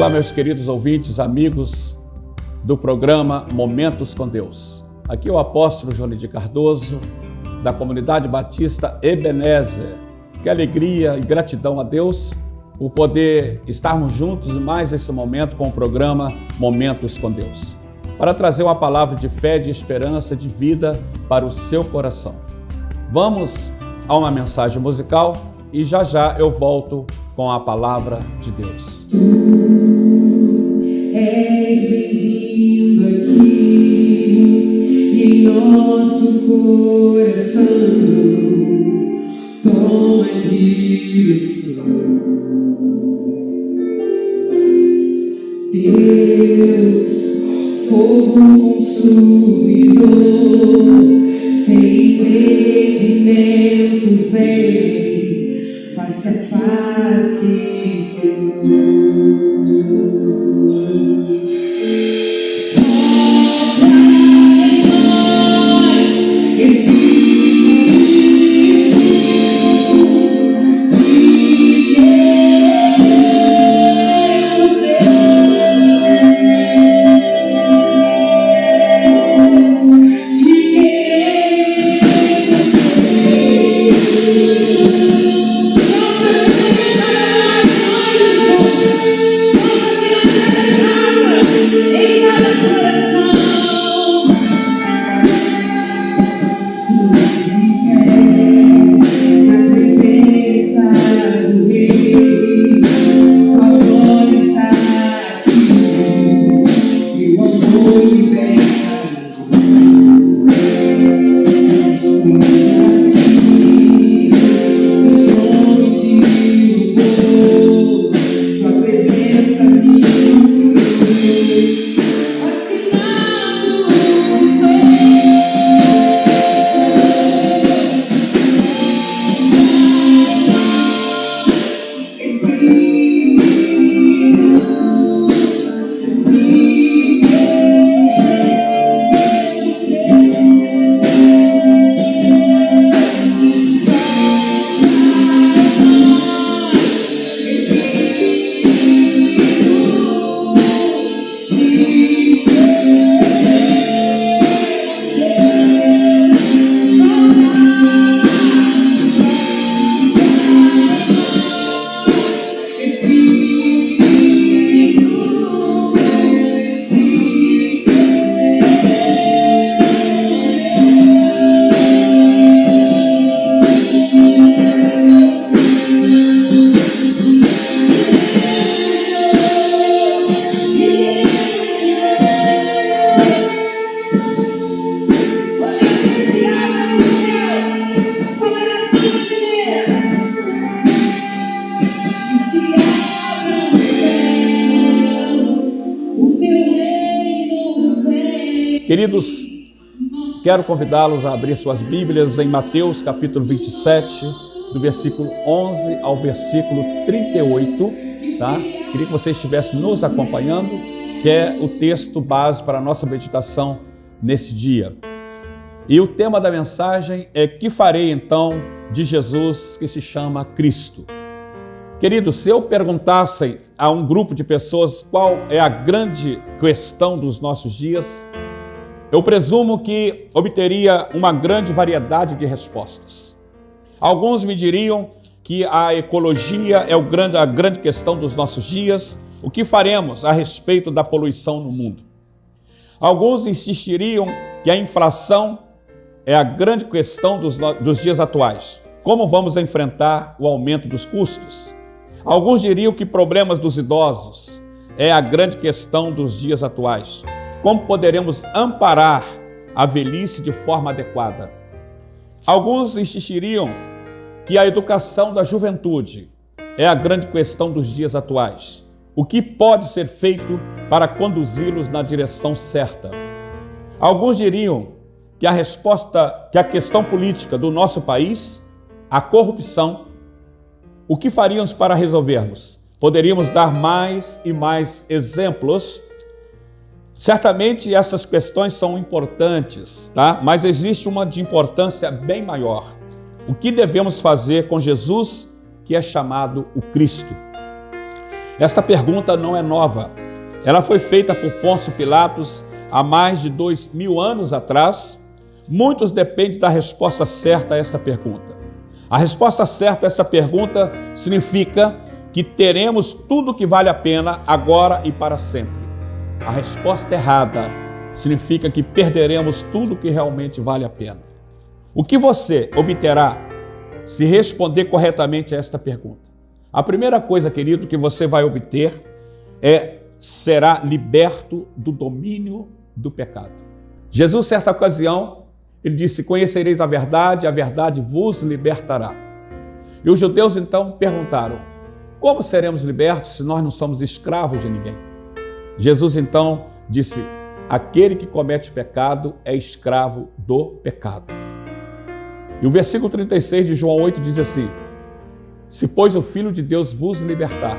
Olá, meus queridos ouvintes, amigos do programa Momentos com Deus. Aqui é o apóstolo Johnny de Cardoso, da Comunidade Batista Ebenezer. Que alegria e gratidão a Deus por poder estarmos juntos mais esse momento com o programa Momentos com Deus, para trazer uma palavra de fé, de esperança, de vida para o seu coração. Vamos a uma mensagem musical e já eu volto com a palavra de Deus. És bem-vindo aqui em nosso coração, toma direção. Deus, fogo consumidor, sem impedimentos, vem, face a face, Senhor. Queridos, quero convidá-los a abrir suas Bíblias em Mateus capítulo 27, do versículo 11 ao versículo 38, tá? Queria que você estivesse nos acompanhando, que é o texto base para a nossa meditação nesse dia. E o tema da mensagem é: que farei então de Jesus que se chama Cristo? Queridos, se eu perguntasse a um grupo de pessoas qual é a grande questão dos nossos dias, eu presumo que obteria uma grande variedade de respostas. Alguns me diriam que a ecologia é a grande questão dos nossos dias, o que faremos a respeito da poluição no mundo. Alguns insistiriam que a inflação é a grande questão dos dias atuais. Como vamos enfrentar o aumento dos custos? Alguns diriam que problemas dos idosos é a grande questão dos dias atuais. Como poderemos amparar a velhice de forma adequada? Alguns insistiriam que a educação da juventude é a grande questão dos dias atuais. O que pode ser feito para conduzi-los na direção certa? Alguns diriam que a questão política do nosso país, a corrupção, o que faríamos para resolvermos? Poderíamos dar mais e mais exemplos. Certamente essas questões são importantes, tá? Mas existe uma de importância bem maior. O que devemos fazer com Jesus, que é chamado o Cristo? Esta pergunta não é nova. Ela foi feita por Pôncio Pilatos há mais de 2000 anos atrás. Muitos dependem da resposta certa a esta pergunta. A resposta certa a essa pergunta significa que teremos tudo que vale a pena agora e para sempre. A resposta errada significa que perderemos tudo que realmente vale a pena. O que você obterá se responder corretamente a esta pergunta? A primeira coisa, querido, que você vai obter será liberto do domínio do pecado. Jesus, certa ocasião, ele disse: conhecereis a verdade vos libertará. E os judeus então perguntaram: como seremos libertos se nós não somos escravos de ninguém? Jesus então disse: aquele que comete pecado é escravo do pecado. E o versículo 36 de João 8 diz assim: se, pois, o Filho de Deus vos libertar,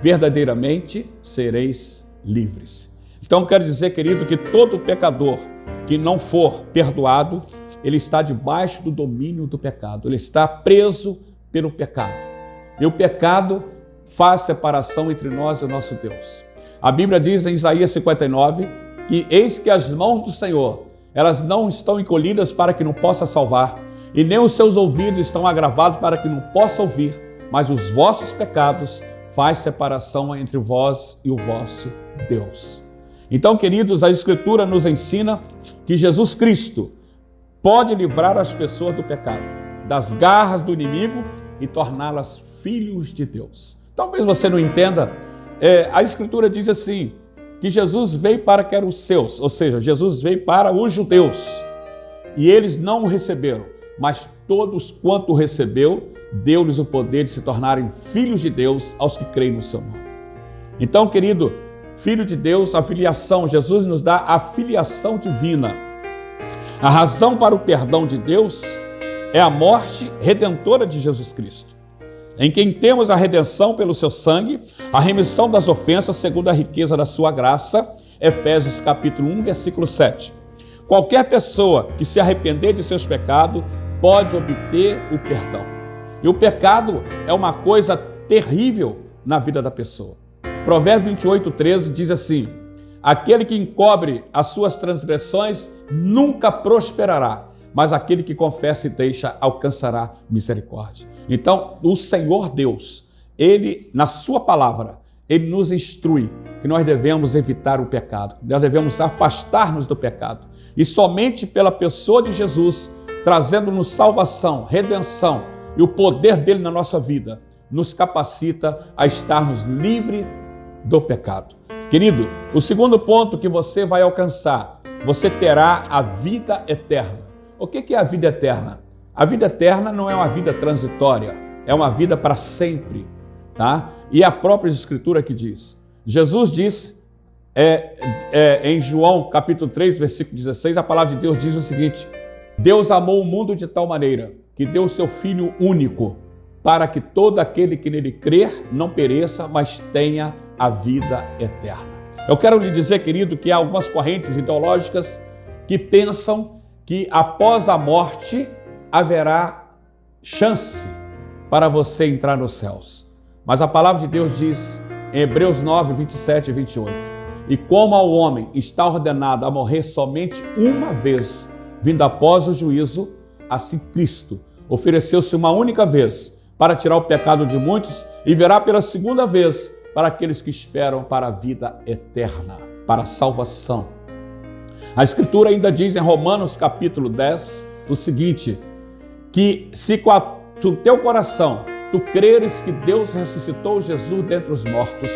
verdadeiramente sereis livres. Então, quero dizer, querido, que todo pecador que não for perdoado, ele está debaixo do domínio do pecado. Ele está preso pelo pecado. E o pecado faz separação entre nós e o nosso Deus. A Bíblia diz em Isaías 59 que eis que as mãos do Senhor, elas não estão encolhidas para que não possa salvar, e nem os seus ouvidos estão agravados para que não possa ouvir, mas os vossos pecados faz separação entre vós e o vosso Deus. Então, queridos, a Escritura nos ensina que Jesus Cristo pode livrar as pessoas do pecado, das garras do inimigo e torná-las filhos de Deus. Talvez você não entenda, a Escritura diz assim, que Jesus veio para que eram os seus, ou seja, Jesus veio para os judeus, e eles não o receberam, mas todos quanto o recebeu, deu-lhes o poder de se tornarem filhos de Deus aos que creem no seu nome. Então, querido, filho de Deus, a filiação, Jesus nos dá a filiação divina. A razão para o perdão de Deus é a morte redentora de Jesus Cristo, em quem temos a redenção pelo seu sangue, a remissão das ofensas segundo a riqueza da sua graça, Efésios capítulo 1, versículo 7. Qualquer pessoa que se arrepender de seus pecados pode obter o perdão. E o pecado é uma coisa terrível na vida da pessoa. Provérbios 28, 13 diz assim: aquele que encobre as suas transgressões nunca prosperará, mas aquele que confessa e deixa alcançará misericórdia. Então, o Senhor Deus, Ele, na sua palavra, Ele nos instrui que nós devemos evitar o pecado, nós devemos afastar-nos do pecado. E somente pela pessoa de Jesus, trazendo-nos salvação, redenção e o poder dele na nossa vida, nos capacita a estarmos livres do pecado. Querido, o segundo ponto que você vai alcançar, você terá a vida eterna. O que é a vida eterna? A vida eterna não é uma vida transitória, é uma vida para sempre, tá? E a própria Escritura que diz. Jesus disse, em João capítulo 3, versículo 16, a palavra de Deus diz o seguinte: Deus amou o mundo de tal maneira que deu o seu Filho único, para que todo aquele que nele crer não pereça, mas tenha a vida eterna. Eu quero lhe dizer, querido, que há algumas correntes ideológicas que pensam que após a morte haverá chance para você entrar nos céus. Mas a palavra de Deus diz em Hebreus 9, 27 e 28, e como ao homem está ordenado a morrer somente uma vez, vindo após o juízo, assim Cristo ofereceu-se uma única vez para tirar o pecado de muitos e virá pela segunda vez para aqueles que esperam para a vida eterna, para a salvação. A Escritura ainda diz em Romanos capítulo 10 o seguinte, que se com o teu coração tu creres que Deus ressuscitou Jesus dentre os mortos,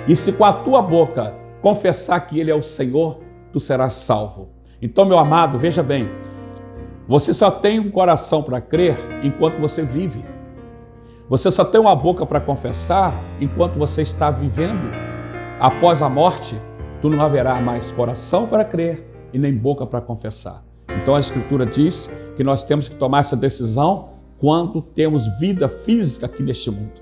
e se com a tua boca confessar que Ele é o Senhor, tu serás salvo. Então, meu amado, veja bem, você só tem um coração para crer enquanto você vive. Você só tem uma boca para confessar enquanto você está vivendo. Após a morte, tu não haverá mais coração para crer e nem boca para confessar. Então a Escritura diz que nós temos que tomar essa decisão quando temos vida física aqui neste mundo.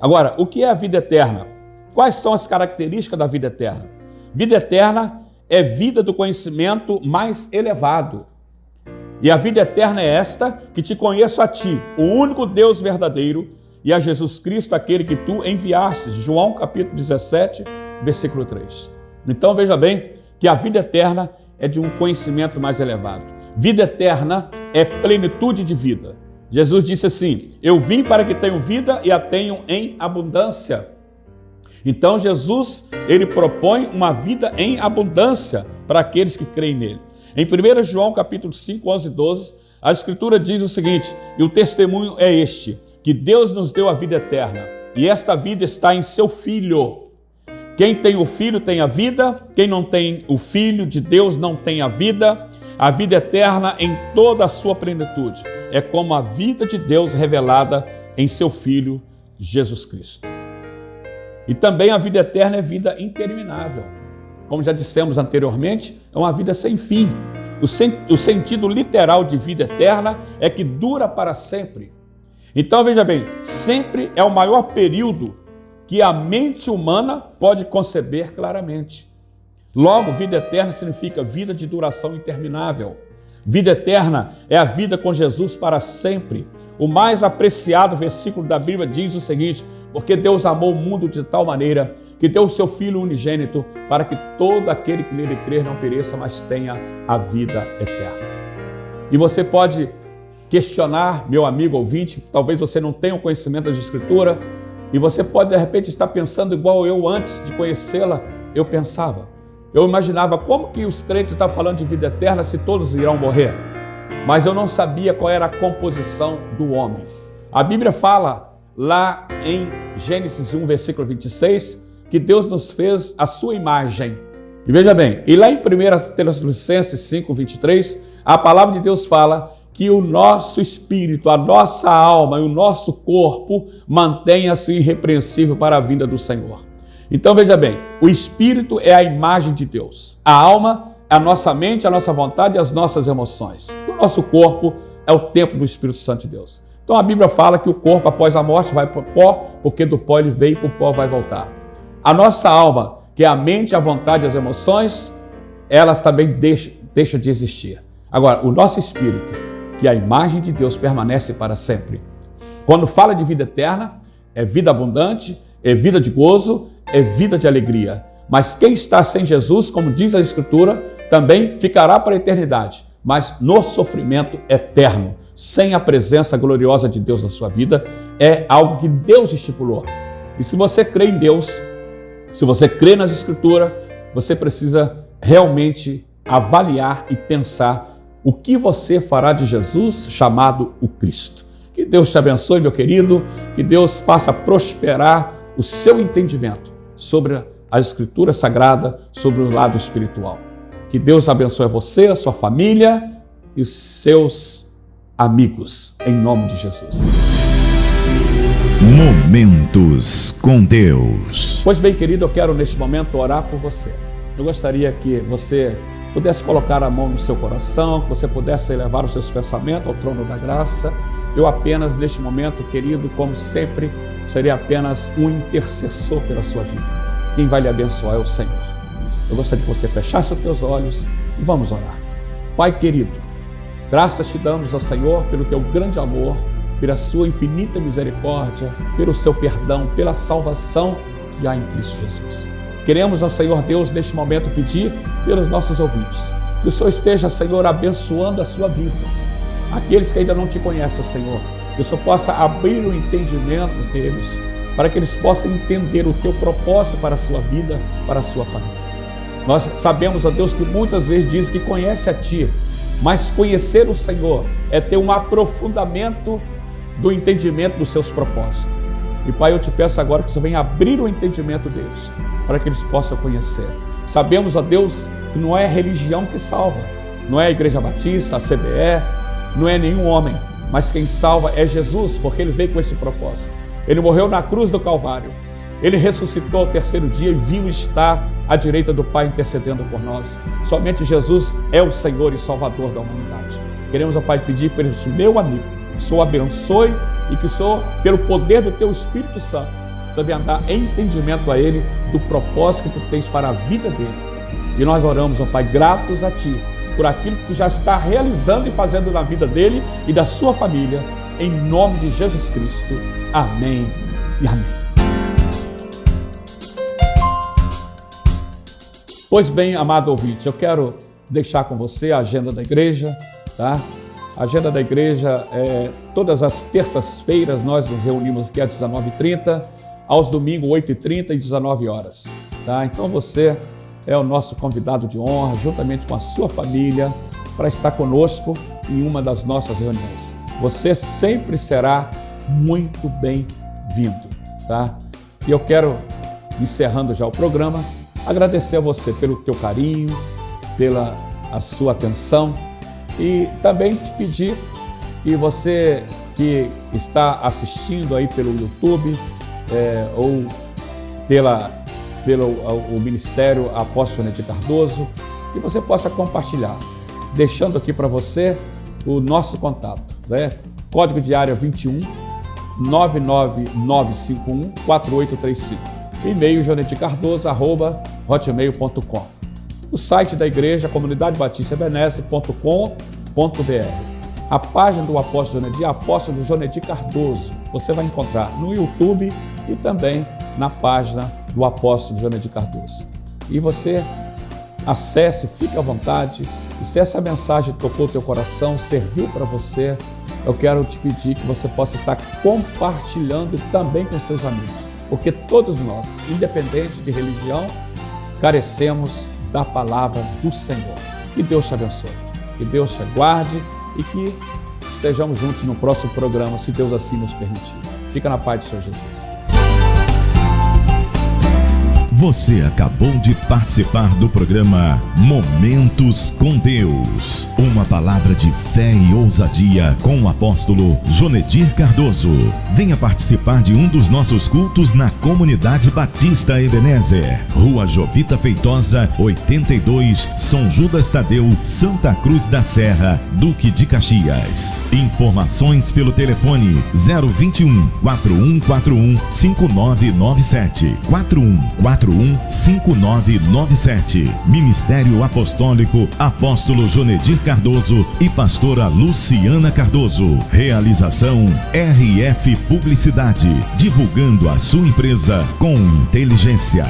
Agora, o que é a vida eterna? Quais são as características da vida eterna? Vida eterna é vida do conhecimento mais elevado. E a vida eterna é esta, que te conheço a ti, o único Deus verdadeiro, e a Jesus Cristo, aquele que tu enviastes. João capítulo 17, versículo 3. Então veja bem que a vida eterna é de um conhecimento mais elevado. Vida eterna é plenitude de vida. Jesus disse assim: eu vim para que tenham vida e a tenham em abundância. Então Jesus, ele propõe uma vida em abundância para aqueles que creem nele. Em 1 João capítulo 5, 11 e 12, a Escritura diz o seguinte: e o testemunho é este, que Deus nos deu a vida eterna, e esta vida está em seu Filho. Quem tem o Filho tem a vida, quem não tem o Filho de Deus não tem a vida eterna em toda a sua plenitude. É como a vida de Deus revelada em seu Filho, Jesus Cristo. E também a vida eterna é vida interminável. Como já dissemos anteriormente, é uma vida sem fim. O sentido literal de vida eterna é que dura para sempre. Então veja bem, sempre é o maior período que a mente humana pode conceber claramente. Logo, vida eterna significa vida de duração interminável. Vida eterna é a vida com Jesus para sempre. O mais apreciado versículo da Bíblia diz o seguinte: porque Deus amou o mundo de tal maneira que deu o seu Filho unigênito para que todo aquele que nele crer não pereça, mas tenha a vida eterna. E você pode questionar, meu amigo ouvinte, talvez você não tenha o conhecimento da Escritura, e você pode de repente estar pensando igual eu antes de conhecê-la, eu pensava. Eu imaginava como que os crentes estão falando de vida eterna se todos irão morrer. Mas eu não sabia qual era a composição do homem. A Bíblia fala lá em Gênesis 1, versículo 26, que Deus nos fez a sua imagem. E veja bem, e lá em 1 Tessalonicenses 5, 23, a palavra de Deus fala que o nosso espírito, a nossa alma e o nosso corpo mantenha-se irrepreensível para a vinda do Senhor. Então veja bem, o espírito é a imagem de Deus. A alma é a nossa mente, a nossa vontade e as nossas emoções. O nosso corpo é o templo do Espírito Santo de Deus. Então a Bíblia fala que o corpo após a morte vai para o pó, porque do pó ele veio e para o pó vai voltar. A nossa alma, que é a mente, a vontade e as emoções, elas também deixam de existir. Agora, o nosso espírito, que a imagem de Deus permanece para sempre. Quando fala de vida eterna, é vida abundante, é vida de gozo, é vida de alegria. Mas quem está sem Jesus, como diz a Escritura, também ficará para a eternidade, mas no sofrimento eterno, sem a presença gloriosa de Deus na sua vida, é algo que Deus estipulou. E se você crê em Deus, se você crê nas Escrituras, você precisa realmente avaliar e pensar o que você fará de Jesus, chamado o Cristo. Que Deus te abençoe, meu querido, que Deus faça prosperar o seu entendimento sobre a Escritura Sagrada, sobre o lado espiritual. Que Deus abençoe você, a sua família e os seus amigos, em nome de Jesus. Momentos com Deus. Pois bem, querido, eu quero neste momento orar por você. Eu gostaria que você pudesse colocar a mão no seu coração, que você pudesse elevar os seus pensamentos ao trono da graça. Eu apenas, neste momento, querido, como sempre, serei apenas um intercessor pela sua vida. Quem vai lhe abençoar é o Senhor. Eu gostaria que você fechasse os teus olhos e vamos orar. Pai querido, graças te damos ao Senhor pelo teu grande amor, pela sua infinita misericórdia, pelo seu perdão, pela salvação que há em Cristo Jesus. Queremos ao Senhor Deus, neste momento, pedir pelos nossos ouvintes, que o Senhor esteja, Senhor, abençoando a sua vida. Aqueles que ainda não te conhecem, Senhor, que o Senhor possa abrir o entendimento deles, para que eles possam entender o teu propósito para a sua vida, para a sua família. Nós sabemos, ó Deus, que muitas vezes dizem que conhece a Ti, mas conhecer o Senhor é ter um aprofundamento do entendimento dos seus propósitos. E Pai, eu te peço agora que o Senhor venha abrir o entendimento deles, para que eles possam conhecer. Sabemos, ó Deus, que não é a religião que salva, não é a Igreja Batista, a CBE, não é nenhum homem, mas quem salva é Jesus, porque Ele veio com esse propósito. Ele morreu na cruz do Calvário, Ele ressuscitou ao terceiro dia e vivo está à direita do Pai intercedendo por nós. Somente Jesus é o Senhor e Salvador da humanidade. Queremos, ó Pai, pedir para esse meu amigo, que o Senhor abençoe e que o Senhor, pelo poder do Teu Espírito Santo, o Senhor venha dar entendimento a ele do propósito que Tu tens para a vida dele. E nós oramos, ó Pai, gratos a Ti, por aquilo que Tu já está realizando e fazendo na vida dele e da sua família, em nome de Jesus Cristo. Amém e amém. Pois bem, amado ouvinte, eu quero deixar com você a agenda da igreja, tá? A agenda da igreja é todas as terças-feiras nós nos reunimos aqui às 19h30, aos domingos 8h30 e 19 horas, tá? Então você é o nosso convidado de honra, juntamente com a sua família, para estar conosco em uma das nossas reuniões. Você sempre será muito bem-vindo, tá? E eu quero, encerrando já o programa, agradecer a você pelo teu carinho, pela a sua atenção e também te pedir que você que está assistindo aí pelo YouTube ou pelo o Ministério Apóstolo Jonedir Cardoso, que você possa compartilhar, deixando aqui para você o nosso contato, né? Código de área 21 99951 4835. E-mail jonedircardoso@hotmail.com. O site da igreja, comunidadebatistabnese.com.br. A página do Apóstolo Jonedir, Apóstolo Jonedir Cardoso, você vai encontrar no YouTube e também na página do Apóstolo Jonedir Cardoso. E você acesse, fique à vontade, e se essa mensagem tocou o teu coração, serviu para você, eu quero te pedir que você possa estar compartilhando também com seus amigos, porque todos nós, independente de religião, carecemos da palavra do Senhor. Que Deus te abençoe, que Deus te guarde e que estejamos juntos no próximo programa, se Deus assim nos permitir. Fica na paz do Senhor Jesus. Você acabou de participar do programa Momentos com Deus. Uma palavra de fé e ousadia com o apóstolo Jonedir Cardoso. Venha participar de um dos nossos cultos na Comunidade Batista Ebenezer, Rua Jovita Feitosa, 82, São Judas Tadeu, Santa Cruz da Serra, Duque de Caxias. Informações pelo telefone 021 4141 5997 4141 5997. Ministério Apostólico Apóstolo Jonedir Cardoso e Pastora Luciana Cardoso. Realização RF Publicidade, divulgando a sua empresa com inteligência.